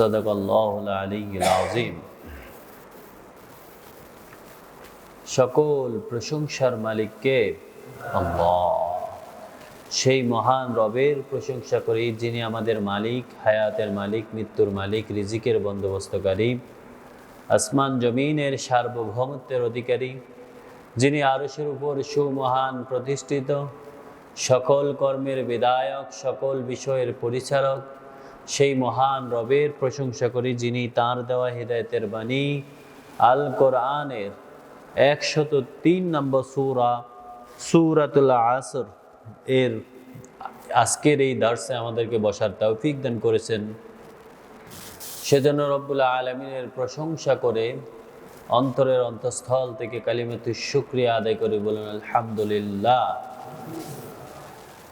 সাদাকাল্লাহুল আলিয়্যুল আযীম। সকল প্রশংসার মালিককে আল্লাহ, সেই মহান রবের প্রশংসা করি যিনি আমাদের মালিক, হায়াতের মালিক, মৃত্যুর মালিক, রিজিকের বন্দোবস্তকারী, আসমান জমিনের সার্বভৌমত্বের অধিকারী, যিনি আরশের উপর সুমহান প্রতিষ্ঠিত, সকল কর্মের বিধায়ক, সকল বিষয়ের পরিচালক। সেই মহান রবের প্রশংসা করি যিনি তাঁর দেওয়া হিদায়াতের বাণী আল কোরআনের 103 নম্বর সূরা সূরাতুল আসর এর আজকের এই দার্সে আমাদেরকে বসার তৌফিক দান করেছেন। সেজন্য রব্বুল আলামিনের প্রশংসা করে অন্তরের অন্তঃস্থল থেকে কালিমাতুশ শুকরিয়া আদায় করে বলুন আলহামদুলিল্লাহ।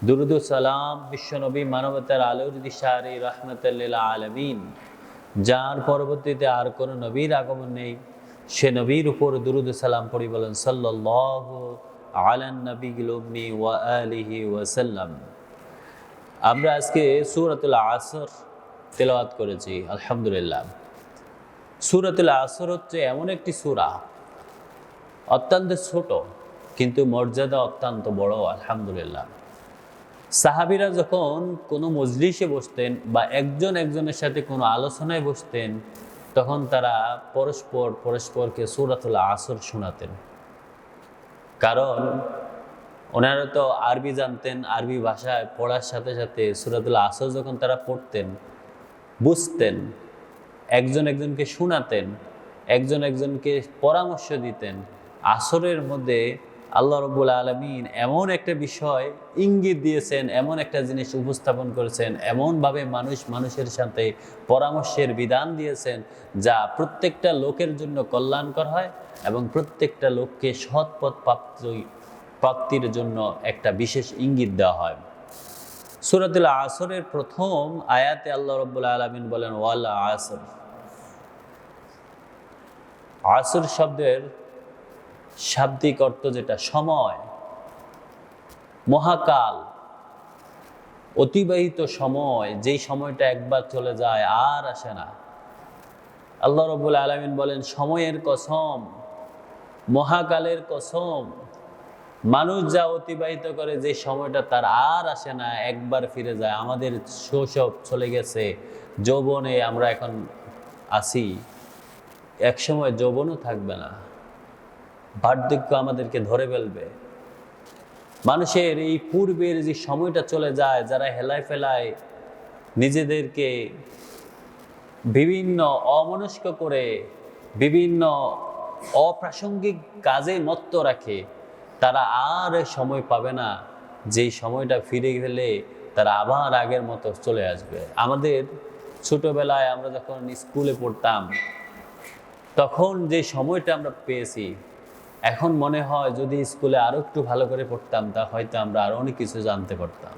দুরুদ ও সালাম বিশ্বনবী, মানবতার আলোর দিশারি, রাহমাতাল লিল আলামিন, যার পরবর্তীতে আর কোনো নবীর আগমন নেই, সে নবীর উপর দুরুদ ও সালাম পড়ি বলেন সাল্লাল্লাহু আলান নবিয়্যিল উম্মি ওয়া আলিহি ওয়া সাল্লাম। আমরা আজকে সূরাতুল আসর তেলাওয়াত করেছি আলহামদুলিল্লাহ। সূরাতুল আসর হচ্ছে এমন একটি সূরা, অত্যন্ত ছোট কিন্তু মর্যাদা অত্যন্ত বড় আলহামদুলিল্লাহ। সাহাবীরা যখন কোনো মজলিসে বসতেন বা একজন একজনের সাথে কোনো আলোচনায় বসতেন, তখন তারা পরস্পরকে সূরাতুল আসর শোনাতেন। কারণ ওনারা তো আরবি জানতেন, আরবি ভাষায় পড়ার সাথে সাথে সূরাতুল আসর যখন তারা পড়তেন, বুঝতেন, একজন একজনকে শোনাতেন, একজন একজনকে পরামর্শ দিতেন। আসরের মধ্যে আল্লাহ রাব্বুল আলামিন এমন একটা বিষয় ইঙ্গিত দিয়েছেন, এমন একটা জিনিস উপস্থাপন করেছেন, এমনভাবে মানুষের সাথে পরামর্শের বিধান দিয়েছেন যা প্রত্যেকটা লোকের জন্য কল্যাণকর হয় এবং প্রত্যেকটা লোককে সৎ পথ প্রাপ্তির জন্য একটা বিশেষ ইঙ্গিত দেওয়া হয়। সূরাতুল আসরের প্রথম আয়াতে আল্লাহ রাব্বুল আলামিন বলেন ওয়াল আসর। আসর শব্দের শাব্দিক অর্থ যেটা সময়, মহাকাল, অতিবাহিত সময়, যেই সময়টা একবার চলে যায় আর আসে না। আল্লাহ রাব্বুল আলামিন বলেন সময়ের কসম, মহাকালের কসম, মানুষ যা অতিবাহিত করে যে সময়টা তার আর আসে না, একবার ফিরে যায়। আমাদের শৈশব চলে গেছে, যৌবনে আমরা এখন আছি, একসময় যৌবনও থাকবে না, বার্ধক্য আমাদেরকে ধরে ফেলবে। মানুষের এই পূর্বের যে সময়টা চলে যায়, যারা হেলায় ফেলায় নিজেদেরকে বিভিন্ন অমনস্ক করে বিভিন্ন অপ্রাসঙ্গিক কাজে মত্ত রাখে, তারা আর সময় পাবে না যেই সময়টা ফিরে গেলে তারা আবার আগের মতো চলে আসবে। আমাদের ছোটবেলায় আমরা যখন স্কুলে পড়তাম, তখন যে সময়টা আমরা পেয়েছি, এখন মনে হয় যদি স্কুলে আরো একটু ভালো করে পড়তাম, তা হয়তো আমরা আরো অনেক কিছু জানতে পারতাম।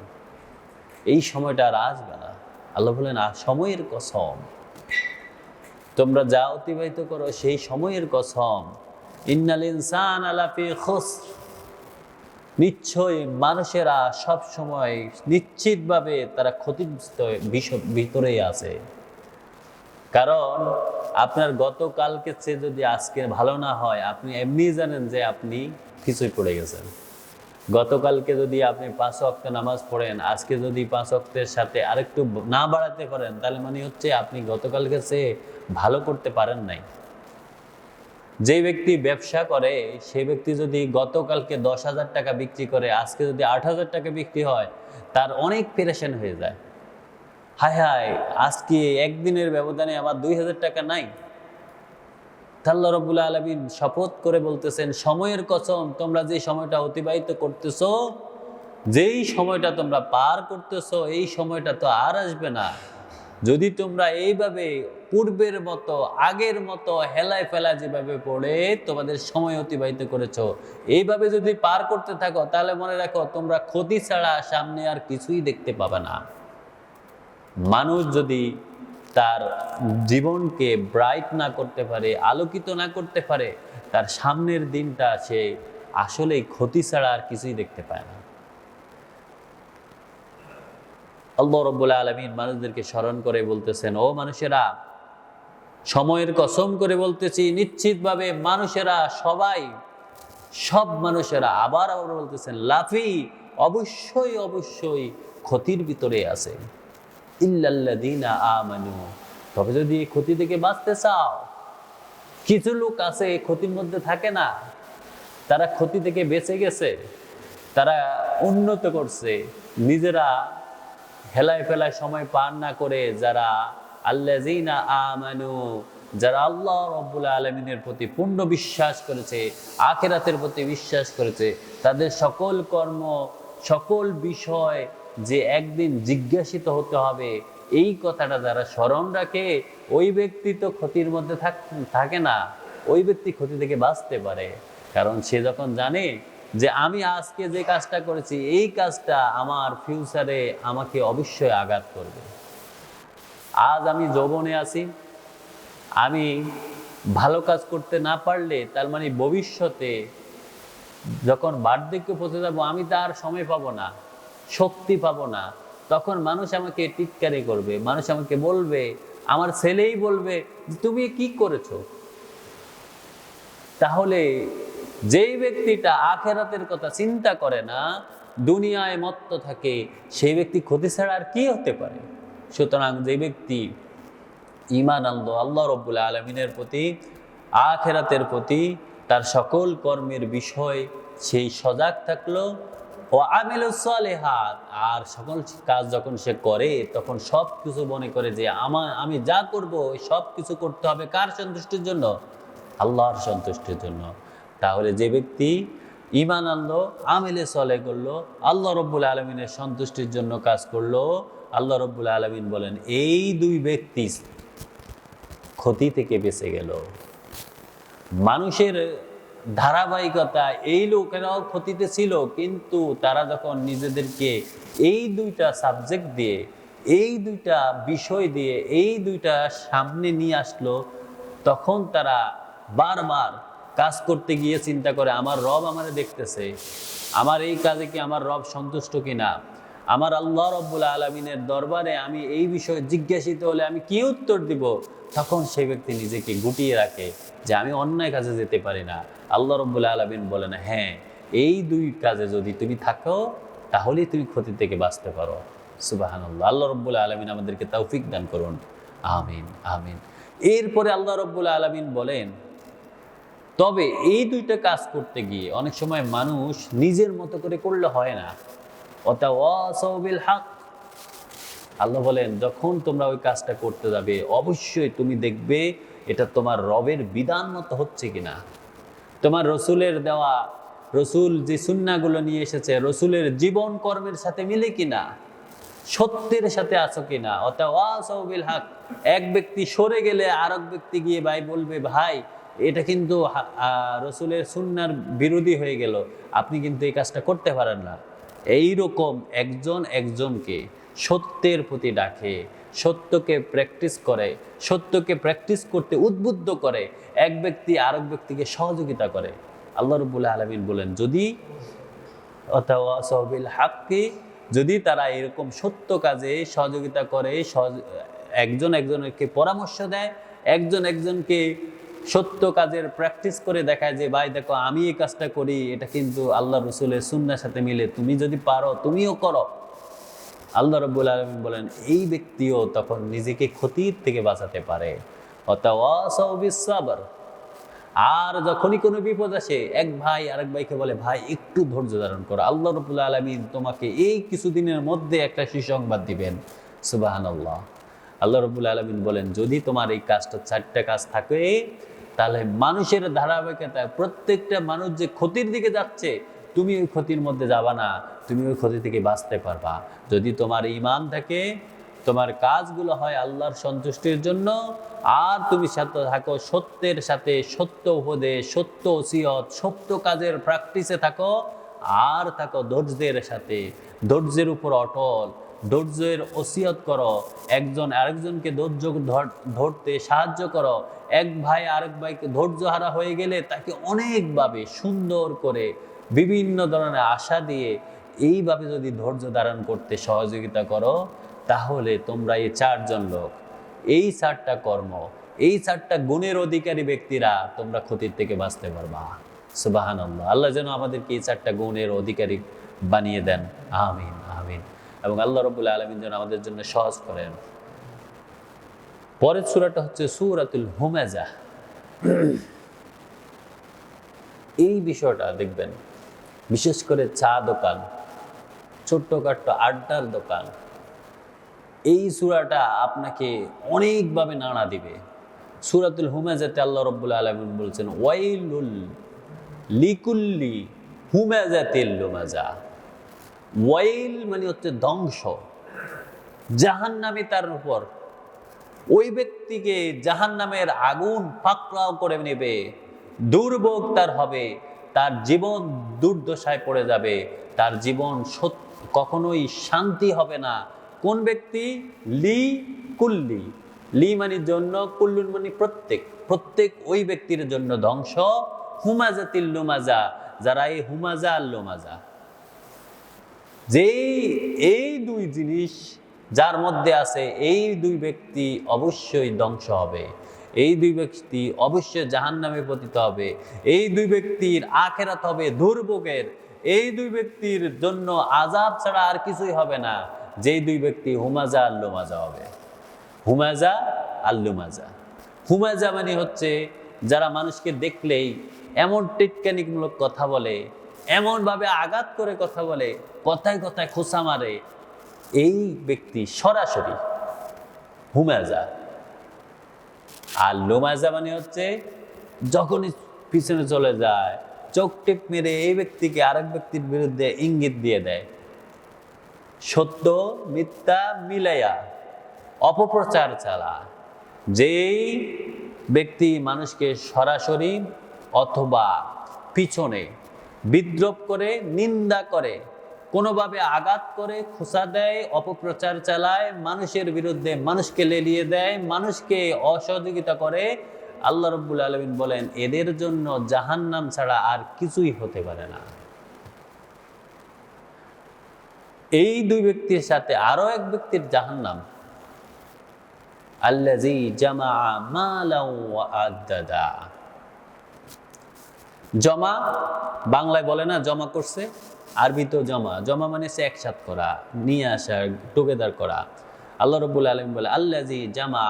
এই সময়টা আর আসবে না। আল্লাহ বলেন সময়ের কসম, তোমরা যা অতিবাহিত করো সেই সময়ের কসম। ইন্নাল ইনসানা লাফি খুসর, নিশ্চয় মানুষেরা সব সময় নিশ্চিতভাবে তারা ক্ষতিগ্রস্ত ভিতরেই আছে। কারণ আপনার গতকালকে চেয়ে যদি আজকে ভালো না হয়, আপনি এমনি জানেন যে আপনি কিছুই পড়ে গেছেন। গতকালকে যদি আপনি 5 ওয়াক্ত নামাজ পড়েন, আজকে যদি 5 ওয়াক্তের সাথে আরেকটু না বাড়াতে পারেন, তাহলে মানে হচ্ছে আপনি গতকালকে চেয়ে ভালো করতে পারেন নাই। যে ব্যক্তি ব্যবসা করে, সেই ব্যক্তি যদি গতকালকে 10,000 টাকা বিক্রি করে, আজকে যদি 8,000 টাকা বিক্রি হয়, তার অনেক পেরেশান হয়ে যায়। হায় হায়, আজকে একদিনের ব্যবধানে আমার 2,000 টাকা নাই। আল্লাহ রাব্বুল আলামিন শপথ করে বলতেছেন সময়ের কসম, তোমরা যে সময়টা অতিবাহিত করতেছো, যেই সময়টা তোমরা পার করতেছো, এই সময়টা তো আর আসবে না। যদি তোমরা এইভাবে পূর্বের মতো, আগের মতো হেলায় ফেলা যেভাবে পড়ে তোমাদের সময় অতিবাহিত করেছো, এইভাবে যদি পার করতে থাকো, তাহলে মনে রাখো তোমরা ক্ষতি ছাড়া সামনে আর কিছুই দেখতে পাবে না। মানুষ যদি তার জীবনকে ব্রাইট না করতে পারে, আলোকিত না করতে পারে, তার সামনের দিনটা সে আসলেই ক্ষতি ছাড়া আর কিছুই দেখতে পায় না। আল্লাহ রাব্বুল আলামিন মানুষদেরকে স্মরণ করে বলতেছেন, ও মানুষেরা, সময়ের কসম করে বলতেছি, নিশ্চিতভাবে মানুষেরা সবাই, সব মানুষেরা, আবার বলতেছেন, লাফি অবশ্যই অবশ্যই ক্ষতির ভিতরে আছে। ইল্লাল্লাযীনা আমানু, তবে যদি এই ক্ষতি থেকে বাঁচতে চাও, কিছু লোক আছে এই ক্ষতির মধ্যে থাকে না, তারা ক্ষতি থেকে বেঁচে গেছে, তারা উন্নত করছে, নিজেরা হেলায় ফেলায় সময় পার না করে, যারা আল্লাযীনা আমানু, যারা আল্লাহ রাব্বুল আলামিনের প্রতি পূর্ণ বিশ্বাস করেছে, আখিরাতের প্রতি বিশ্বাস করেছে, তাদের সকল কর্ম, সকল বিষয় যে একদিন জিজ্ঞাসিত হতে হবে, এই কথাটা যারা স্মরণ রাখে, ওই ব্যক্তি তো ক্ষতির মধ্যে থাকে না, ওই ব্যক্তি ক্ষতি থেকে বাঁচতে পারে। কারণ সে যখন জানে যে আমি আজকে যে কাজটা করেছি, এই কাজটা আমার ফিউচারে আমাকে অবশ্যই আঘাত করবে। আজ আমি যৌবনে আছি, আমি ভালো কাজ করতে না পারলে তার মানে ভবিষ্যতে যখন বার্ধক্যে পৌঁছে যাবো, আমি তার সময় পাবো না, শক্তি পাবো না, তখন মানুষ আমাকে টিটকারি করবে, মানুষ আমাকে বলবে, আমার ছেলেই বলবে তুমি কি করেছো। তাহলে যেই ব্যক্তিটা আখিরাতের কথা চিন্তা করে না, দুনিয়ায় মত্ত থাকে, সেই ব্যক্তি ক্ষতি ছাড়া আর কি হতে পারে। সুতরাং যে ব্যক্তি ঈমান আনলো আল্লাহ রাব্বুল আলামিনের প্রতি, আখিরাতের প্রতি, তার সকল কর্মের বিষয় সেই সজাগ থাকলো, ও আমিলুস সালিহাত, আর সকল কাজ যখন সে করে তখন সব কিছু মনে করে যে আমি যা করব সব কিছু করতে হবে কার সন্তুষ্টির জন্য? আল্লাহর সন্তুষ্টির জন্য। তাহলে যে ব্যক্তি ঈমান আনলো, আমিলে সালেহ করলো, আল্লাহ রাব্বুল আলামিনের সন্তুষ্টির জন্য কাজ করলো, আল্লাহ রাব্বুল আলামিন বলেন এই দুই ব্যক্তি ক্ষতি থেকে বেঁচে গেল। মানুষের ধারাবাহিকতা, এই লোকেরাও ক্ষতিতে ছিল, কিন্তু তারা যখন নিজেদেরকে এই দুইটা সাবজেক্ট দিয়ে, এই দুইটা বিষয় দিয়ে, এই দুইটা সামনে নিয়ে আসলো, তখন তারা বারবার কাজ করতে গিয়ে চিন্তা করে আমার রব আমারে দেখতেছে, আমার এই কাজে কি আমার রব সন্তুষ্ট কিনা, আমার আল্লাহ রাব্বুল আলামিনের দরবারে আমি এই বিষয়ে জিজ্ঞাসিত হলে আমি কি উত্তর দিব। তখন সেই ব্যক্তি নিজেকে গুটিয়ে রাখে যে আমি অন্যায় কাজে যেতে পারি না। আল্লাহ রাব্বুল আলামিন বলেন, হ্যাঁ, এই দুই কাজে যদি তুমি থাকো তাহলেই তুমি ক্ষতি থেকে বাঁচতে পারো। সুবহানাল্লাহ। আল্লাহ রাব্বুল আলামিন আমাদেরকে তৌফিক দান করুন, আমিন আমিন। এরপরে আল্লাহ রাব্বুল আলামিন বলেন, তবে এই দুইটা কাজ করতে গিয়ে অনেক সময় মানুষ নিজের মতো করে করলে হয় না। ওয়াতাওয়াসাউ বিল হক, আল্লাহ বলেন যখন তোমরা ওই কাজটা করতে যাবে অবশ্যই তুমি দেখবে এটা তোমার রবের বিধান মতো হচ্ছে কিনা, তোমার রসুলের দেওয়া, রসুল যে সুন্নাহগুলো নিয়ে এসেছে রসুলের জীবন কর্মের সাথে মিলে কিনা, সত্যের সাথে আছো কিনা। ওয়াতাওয়াসাউ বিল হক, এক ব্যক্তি সরে গেলে আরেক ব্যক্তি গিয়ে ভাই বলবে, ভাই এটা কিন্তু রসুলের সুন্নাহর বিরোধী হয়ে গেল, আপনি কিন্তু এই কাজটা করতে পারেন না। এইরকম একজন একজনকে সত্যের প্রতি ডাকে, সত্যকে প্র্যাকটিস করে, সত্যকে প্র্যাকটিস করতে উদ্বুদ্ধ করে, এক ব্যক্তি আরেক ব্যক্তিকে সহযোগিতা করে। আল্লাহ রাব্বুল আলামিন বলেন যদি ওয়াতাওয়াসাউ বিল হাক্কি, যদি তারা এরকম সত্য কাজে সহযোগিতা করে, একজন একজনকে পরামর্শ দেয়, একজন একজনকে সত্য কাজের প্র্যাকটিস করে দেখায় যে ভাই দেখো আমি এই কাজটা করি, এটা কিন্তু আল্লাহ রসুলের সুন্নাহর সাথে মিলে, তুমি যদি পারো তুমিও করো। আল্লাহ রাব্বুল আলামিন বলেন এই ব্যক্তিও তখন নিজেকে ক্ষতির থেকে বাঁচাতে পারে। ওয়াতাওয়াসাউ বিস সাবর, আর যখনই কোনো বিপদ আসে এক ভাই আরেক ভাইকে বলে ভাই একটু ধৈর্য ধারণ করো, আল্লাহ রাব্বুল আলামিন তোমাকে এই কিছুদিনের মধ্যে একটা সুসংবাদ দিবেন। সুবহানাল্লাহ। আল্লাহ রাব্বুল আলামিন বলেন যদি তোমার এই কাজটা, চারটা কাজ থাকে, তাহলে মানুষের ধারাবাহিকতায় প্রত্যেকটা মানুষ যে ক্ষতির দিকে যাচ্ছে তুমি ওই ক্ষতির মধ্যে যাবা না, তুমি ওই ক্ষতি থেকে বাঁচতে পারবা। যদি তোমার ঈমান থাকে, তোমার কাজগুলো হয় আল্লাহর সন্তুষ্টির জন্য, আর তুমি সাথে থাকো সত্যের সাথে, সত্য উপদেশ, সত্য ওসিয়ত, সত্য কাজের প্র্যাকটিসে থাকো, আর থাকো ধৈর্যের সাথে, ধৈর্যের উপর অটল, ধৈর্যের ওসিয়ত করো, একজন আরেকজনকে ধৈর্য ধরতে সাহায্য করো। এক ভাই আরেক ভাইকে ধৈর্য হারা হয়ে গেলে তাকে অনেকভাবে সুন্দর করে বিভিন্ন ধরনের আশা দিয়ে এইভাবে যদি ধৈর্য ধারণ করতে সহযোগিতা করো, তাহলে তোমরা এই 4 জন লোক, এই 4টা কর্ম, এই 4টা গুণের অধিকারী ব্যক্তিরা তোমরা ক্ষতির থেকে বাঁচতে পারবা। সুবহানাল্লাহ। আল্লাহ যেন আমাদেরকে এই 4টা গুণের অধিকারী বানিয়ে দেন। আমিন আমিন। এবং আল্লাহ রাব্বুল আলামিন যেন আমাদের জন্য সহজ করেন। পরের সূরাটা হচ্ছে সূরাতুল হুমাযা। এই বিষয়টা দেখবেন, বিশেষ করে চা দোকান, ছোট্টখাট্টো আড্ডার দোকান, এই সূরাটা আপনাকে অনেকভাবে নাড়া দিবে। সূরাতুল হুমাযাতে আল্লাহ রাব্বুল আলামিন বলছেন, ওয়াইলুল লিকুল্লি হুমাযাতিল লুমাযা। ওয়াইল মানে হচ্ছে ধ্বংস, জাহান্নামী তার উপর। ওই ব্যক্তিকে জাহান্নামের আগুন পাকড়াও করে নেবে, দুর্ভোগ তার হবে, তার জীবন দুর্দশায় পড়ে যাবে, তার জীবন কখনোই শান্তি হবে না। কোন ব্যক্তি? লি কুল্লি, লি মানে জন্য, কুল্লুন মানে প্রত্যেক, প্রত্যেক ওই ব্যক্তির জন্য ধ্বংস। হুমাযাতিল লুমাযা, যারা এই হুমাযা আর লুমাযা, যেই এই দুই জিনিস যার মধ্যে আছে, এই দুই ব্যক্তি অবশ্যই ধ্বংস হবে, এই দুই ব্যক্তি অবশ্যই জাহান্নামে পতিত হবে, এই দুই ব্যক্তির আখিরাত হবে দুর্ভোগের, এই দুই ব্যক্তির জন্য আযাব ছাড়া আর কিছুই হবে না। যেই দুই ব্যক্তি হুমাযা আর লুমাযা হবে। হুমাযা আর লুমাযা। হুমাযা মানে হচ্ছে যারা মানুষকে দেখলেই এমন টিটকানিমূলক কথা বলে, এমনভাবে আঘাত করে কথা বলে, কথায় কথায় খোঁচা মারে, এই ব্যক্তি সরাসরি হুমাযা। আর লুমাযা মানে হচ্ছে যখনই পিছনে চলে যায়, চোখ টিপ মেরে এই ব্যক্তিকে আরেক ব্যক্তির বিরুদ্ধে ইঙ্গিত দিয়ে দেয়, সত্য মিথ্যা মিলাইয়া অপপ্রচার চালা। যেই ব্যক্তি মানুষকে সরাসরি অথবা পিছনে বিদ্রোহ করে, নিন্দা করে, কোনোভাবে আঘাত করে, খোঁচা দেয়, অপপ্রচার চালায়, মানুষের বিরুদ্ধে মানুষকে লেলিয়ে দেয়, মানুষকে অসহযোগিতা করে, আল্লাহ রাব্বুল আলামিন বলেন এদের জন্য জাহান্নাম ছাড়া আর কিছুই হতে পারে না। এই দুই ব্যক্তির সাথে আরো এক ব্যক্তির জাহান্নাম, আল্লাযী জামা মালাও ওয়া আদ্দাদা। জমা বাংলায় বলে না জমা করছে, আরবিতেও জমা। জমা মানে সে একসাথ করা, নিয়ে আসা, টুগেদার করা। আল্লাহ রাব্বুল আলামিন বলে আল্লাযী জামা,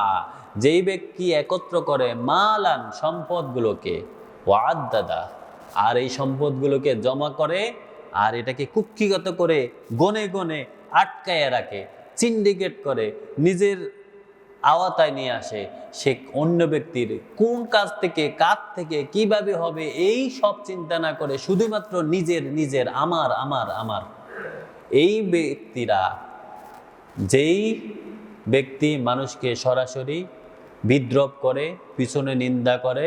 যেই ব্যক্তি একত্র করে, মালান সম্পদগুলোকে, ওয়া আদ্দাদা আর এই সম্পদগুলোকে জমা করে, আর এটাকে কুক্ষিগত করে গনে গনে আটকায় রাখে, সিন্ডিকেট করে, নিজের আওতায় নিয়ে আসে। সে অন্য ব্যক্তির কোন কাজ থেকে, কাজ থেকে, কিভাবে হবে, এই সব চিন্তা না করে শুধুমাত্র নিজের নিজের আমার আমার আমার। এই ব্যক্তিরা, যেই ব্যক্তি মানুষকে সরাসরি বিদ্রোহ করে, পিছনে নিন্দা করে,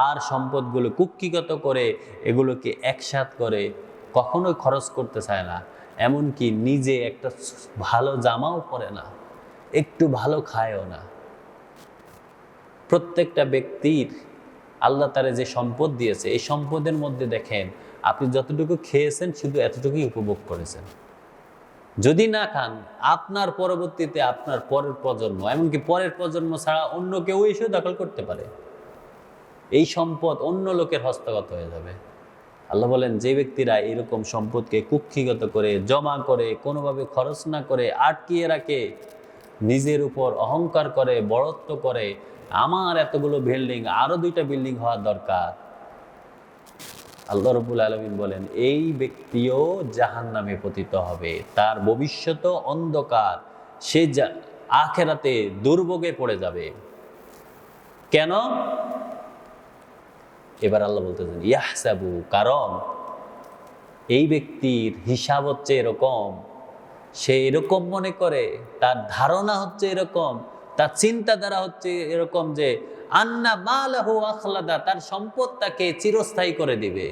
আর সম্পদগুলো কুক্ষিগত করে, এগুলোকে একসাথ করে, কখনোই খরচ করতে চায় না, এমনকি নিজে একটা ভালো জামাও পরে না, একটু ভালো খায়ও না। প্রত্যেকটা ব্যক্তির আল্লাহ তাআলা যে সম্পদ দিয়েছে, এই সম্পদের মধ্যে দেখেন আপনি যতটুকু খেয়েছেন শুধু এতটুকুই উপভোগ করেছেন। যদি না খান, আপনার পরবর্তীতে আপনার পরের প্রজন্ম, এমনকি পরের প্রজন্ম ছাড়া অন্য কেউ এসেও দখল করতে পারে। এই সম্পদ অন্য লোকের হস্তগত হয়ে যাবে। আল্লাহ বলেন যে ব্যক্তিরা এরকম সম্পদকে কুক্ষিগত করে, জমা করে, কোনোভাবে খরচ না করে আটকিয়ে রাখে, নিজের উপর অহংকার করে, বড়ত্ব করে, আমার এতগুলো বিল্ডিং, আরো 2টা বিল্ডিং হওয়া দরকার, আল্লাহ রাব্বুল আলামিন বলেন এই ব্যক্তিও জাহান্নামে পতিত হবে, তার ভবিষ্যৎ অন্ধকার, সে আখিরাতে দুর্ভোগে পড়ে যাবে। কেন? এবার আল্লাহ বলতেছেন ইয়াহসাবু, কারণ এই ব্যক্তির হিসাব হচ্ছে এরকম, সে এরকম মনে করে, তার ধারণা হচ্ছে এরকম, তার চিন্তাধারা হচ্ছে এরকম যে আন্না মালাহু আখলাদা, তার সম্পদ তাকে চিরস্থায়ী করে দিবে।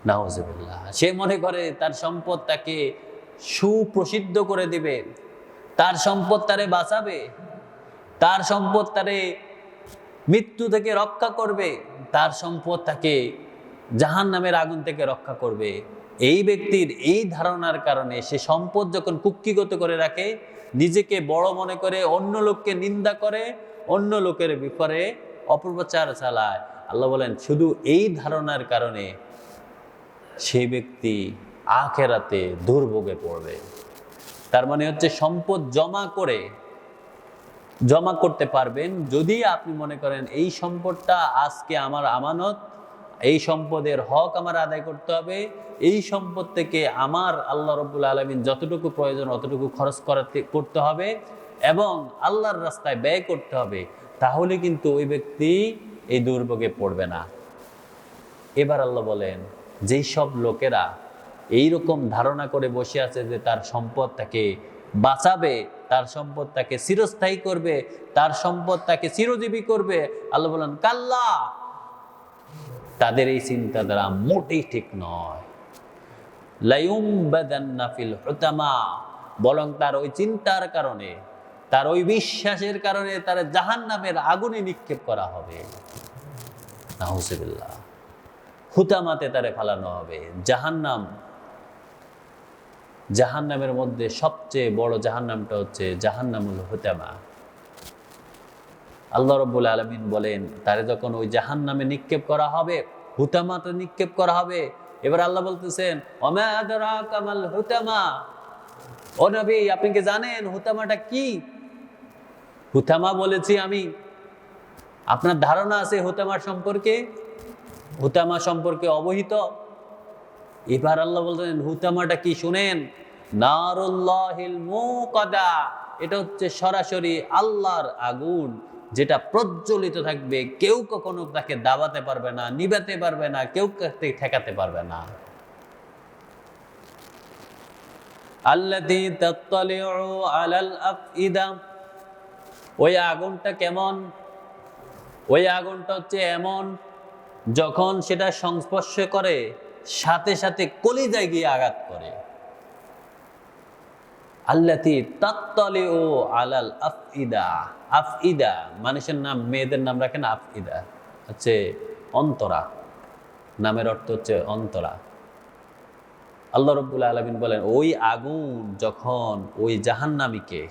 নাউজুবিল্লাহ। সে মনে করে তার সম্পদ তাকে সুপ্রসিদ্ধ করে দিবে, তার সম্পদ তারে বাঁচাবে, তার সম্পদ তারে মৃত্যু থেকে রক্ষা করবে, তার সম্পদ তাকে জাহান্নামের আগুন থেকে রক্ষা করবে। এই ব্যক্তির এই ধারণার কারণে সে সম্পদ যখন কুক্ষিগত করে রাখে, নিজেকে বড় মনে করে, অন্য লোককে নিন্দা করে, অন্য লোকের ব্যাপারে অপপ্রচার চালায়, আল্লাহ বলেন শুধু এই ধারণার কারণে সেই ব্যক্তি আখেরাতে দুর্ভোগে পড়বে। তার মানে হচ্ছে সম্পদ জমা করতে পারবেন যদি আপনি মনে করেন এই সম্পদটা আজকে আমার আমানত, এই সম্পদের হক আমার আদায় করতে হবে, এই সম্পদ থেকে আমার আল্লাহ রাব্বুল আলামিন যতটুকু প্রয়োজন অতটুকু খরচ করতে হবে এবং আল্লাহর রাস্তায় ব্যয় করতে হবে, তাহলে কিন্তু ওই ব্যক্তি এই দুর্ভোগে পড়বে না। এবার আল্লাহ বলেন যেই সব লোকেরা এইরকম ধারণা করে বসে আছে যে তার সম্পদ তাকে বাঁচাবে, তার সম্পদ তাকে চিরস্থায়ী করবে, তার সম্পদ তাকে চিরজীবী করবে, আল্লাহ বলেন কাল্লা, তাদের এই চিন্তাধারা মোটেই ঠিক নয়। লায়ুমবাদান্না ফিল হুতামা, বরং তার ওই চিন্তার কারণে, তার ওই বিশ্বাসের কারণে তার জাহান্নামের আগুনে নিক্ষেপ করা হবে। নাউজুবিল্লাহ, হুতামাতে তারে ফালানো হবে। জাহান্নামের মধ্যে সবচেয়ে বড় জাহান্নামটা হচ্ছে জাহান্নামুল হুতামা। আল্লাহ রাব্বুল আলামিন বলেন তারে যখন ওই জাহান্নামে নিক্ষেপ করা হবে, হুতামাতে নিক্ষেপ করা হবে, এবার আল্লাহ বলতেছেন ওমা আদরাকা মাল হুতামা, ও নবী আপনি কি জানেন হুতামাটা কি? হুতামা বলেছি আমি, আপনার ধারণা আছে হুতামার সম্পর্কে? হুতামা সম্পর্কে অবহিত? এবার আল্লাহ বলতেন হুতামাটা কি শুনেন, নারুল্লাহিল মুকাদা, এটা হচ্ছে সরাসরি আল্লাহর আগুন, যেটা প্রজ্বলিত থাকবে, কেউ কখনো তাকে দাবাতে পারবে না, নিভাতে পারবে না, কেউ তাকে ঠেকাতে পারবে না। আল্লাযী তাত্তালিউ আলাল আফইদা, ওই আগুনটা কেমন? ওই আগুনটা হচ্ছে এমন, যখন সেটা সংস্পর্শ করে সাথে সাথে কলিজায় গিয়ে আঘাত করে। আল্লাতী তাত্তালিউ আলাল আফইদা, আফইদা মানুষের নাম, মেয়েদের নাম রাখেন আফইদা, হচ্ছে অন্তরা, নামের অর্থ হচ্ছে অন্তরা। আল্লাহ রাব্বুল আলামিন বলেন ওই আগুন যখন ওই জাহান্নামীকে,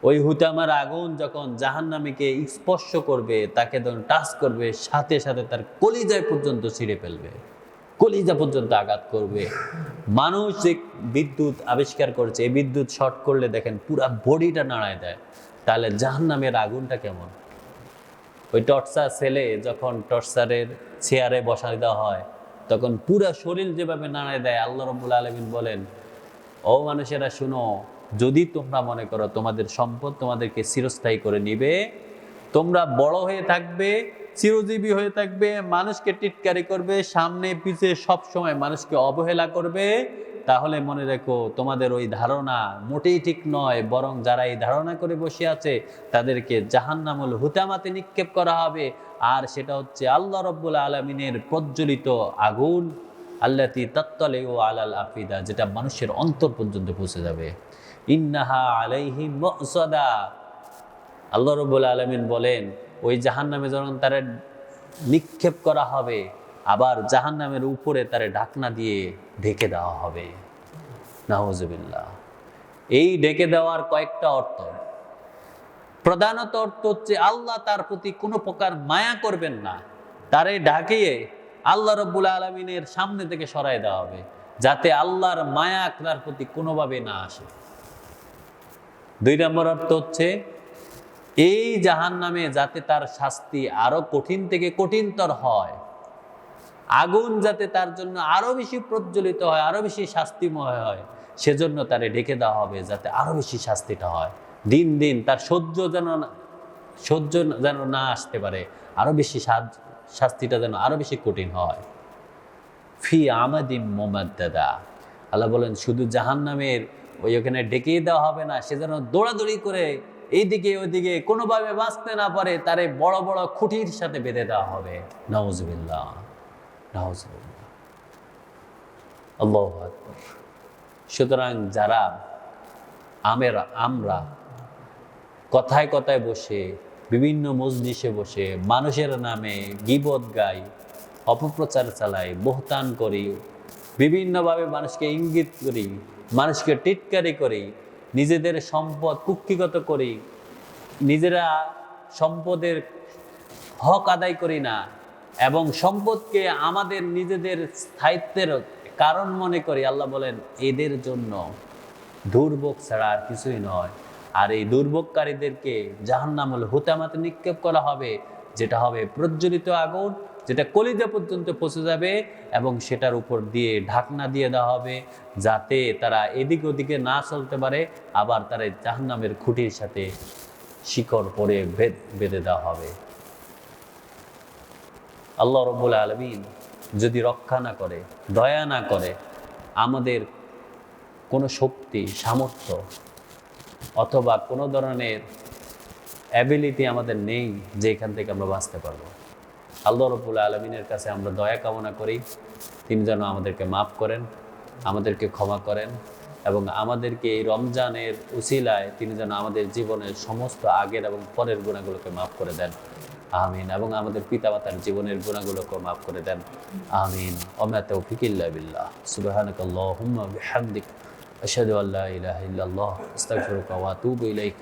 ওই হুতামার আগুন যখন জাহান্নামীকে স্পর্শ করবে, তাকে যখন টাচ করবে, সাথে সাথে তার কলিজায় পর্যন্ত ছিঁড়ে ফেলবে, কলিজা পর্যন্ত আঘাত করবে। মানুষ যে বিদ্যুৎ আবিষ্কার করেছে, এই বিদ্যুৎ শর্ট করলে দেখেন পুরা বডিটা নাড়ায় দেয়, তাহলে জাহান্নামের আগুনটা কেমন? ওই টর্চার ছেলে যখন টর্চারের চেয়ারে বসায় দেওয়া হয়, তখন পুরা শরীর যেভাবে নাড়ায় দেয়, আল্লাহ রাব্বুল আলামিন বলেন ও মানুষেরা শুনো, যদি তোমরা মনে করো তোমাদের সম্পদ তোমাদেরকে চিরস্থায়ী করে নিবে, তোমরা বড় হয়ে থাকবে, চিরজীবী হয়ে থাকবে, মানুষকে টিটকারি করবে, সামনে পিছে সব সময় মানুষকে অবহেলা করবে, তাহলে মনে রেখো তোমাদের ওই ধারণা মোটেই ঠিক নয়, বরং যারা এই ধারণা করে বসে আছে তাদেরকে জাহান্নামুল হুতামাতে নিক্ষেপ করা হবে। আর সেটা হচ্ছে আল্লাহ রাব্বুল আলামিনের প্রজ্বলিত আগুন, আল্লাতী তাত্তালিউ আলাল আফিদা, যেটা মানুষের অন্তর পর্যন্ত পৌঁছে যাবে। ইন্নাহা আলাইহিম মুসাদা, আল্লাহ রাব্বুল আলামিন বলেন ওই জাহান্নামে যখন তারে নিক্ষেপ করা হবে, আবার জাহান্নামের উপরে তারে ঢাকনা দিয়ে ঢেকে দেওয়া হবে। নাউজুবিল্লাহ। এই ঢেকে দেওয়ার কয়েকটা অর্থ। প্রধানত অর্থ হচ্ছে আল্লাহ তার প্রতি কোনো প্রকার মায়া করবেন না, তারে ঢাকিয়ে আল্লাহ রাব্বুল আলামিনের সামনে থেকে সরাই দেওয়া হবে, যাতে আল্লাহর মায়া তার প্রতি কোনোভাবে না আসে। 2 নম্বর অর্থ হচ্ছে এই জাহান্নামে যাতে তার শাস্তি আরো কঠিন থেকে কঠিনতর হয়, আগুন যাতে তার জন্য আরো বেশি প্রজ্বলিত হয়, আরো বেশি শাস্তিময় হয়, সেজন্য তারে ঢেকে দেওয়া হবে, যাতে আরো বেশি শাস্তিটা হয়। দিন দিন তার সহ্য যেন না আসতে পারে, আরো বেশি শাস্তিটা যেন আরো বেশি কঠিন হয়। ফি আমাদিম মুমাদ্দাদা, আল্লাহ বলেন শুধু জাহান্নামের ওখানে ডেকে দেওয়া হবে না, সে যেন দৌড়াদৌড়ি করে এইদিকে ওইদিকে কোনোভাবে বাঁচতে না পারে, তারে বড় বড় খুঁটির সাথে বেঁধে দেওয়া হবে। নাউজুবিল্লাহ, নাউজুবিল্লাহ, আল্লাহু আকবার। সুতরাং যারা আমরা কথায় কথায় বসে, বিভিন্ন মজলিসে বসে মানুষের নামে গীবত গাই, অপপ্রচার চালাই, বহতান করি, বিভিন্নভাবে মানুষকে ইঙ্গিত করি, মানুষকে টিটকারি করি, নিজেদের সম্পদ কুক্ষিগত করি, নিজেরা সম্পদের হক আদায় করি না এবং সম্পদকে আমাদের নিজেদের স্থায়িত্বের কারণ মনে করি। আল্লাহ বলেন এদের জন্য দুর্ভোগ ছাড়া আর কিছুই নয়। আর এই দুর্ভোগকারীদেরকে জাহান্নামুল হুতামাতে নিক্ষেপ করা হবে, যেটা হবে প্রজ্বলিত আগুন, যেটা কলিজা পর্যন্ত পৌঁছে যাবে এবং সেটার উপর দিয়ে ঢাকনা দিয়ে দেওয়া হবে, যাতে তারা এদিক ওদিকে না চলতে পারে। আবার তারা জাহান্নামের খুঁটির সাথে শিকড় পরে বেঁধে দেওয়া হবে। আল্লাহ রাব্বুল আলামিন যদি রক্ষা না করে, দয়া না করে, আমাদের কোনো শক্তি, সামর্থ্য অথবা কোনো ধরনের অ্যাবিলিটি আমাদের নেই যে এখান থেকে আমরা বাঁচতে পারবো। আল্লাহ রাব্বুল আলামিনের কাছে আমরা দয়া কামনা করি, তিনি যেন আমাদেরকে মাফ করেন, আমাদেরকে ক্ষমা করেন এবং আমাদেরকে এই রমজানের উসিলায় তিনি যেন আমাদের জীবনের সমস্ত আগের এবং পরের গুনাহগুলোকে মাফ করে দেন। আমিন। এবং আমাদের পিতামাতার জীবনের গুনাহগুলোকে মাফ করে দেন। আমিন। ওয়া মা তাওফীক ইল্লা বিল্লাহ। সুবহানাকাল্লাহুম্মা বিহামদিক আশহাদু আল্লা ইলাহা ইল্লাল্লাহ আস্তাগফিরুকা ওয়া আতুবু ইলাইক।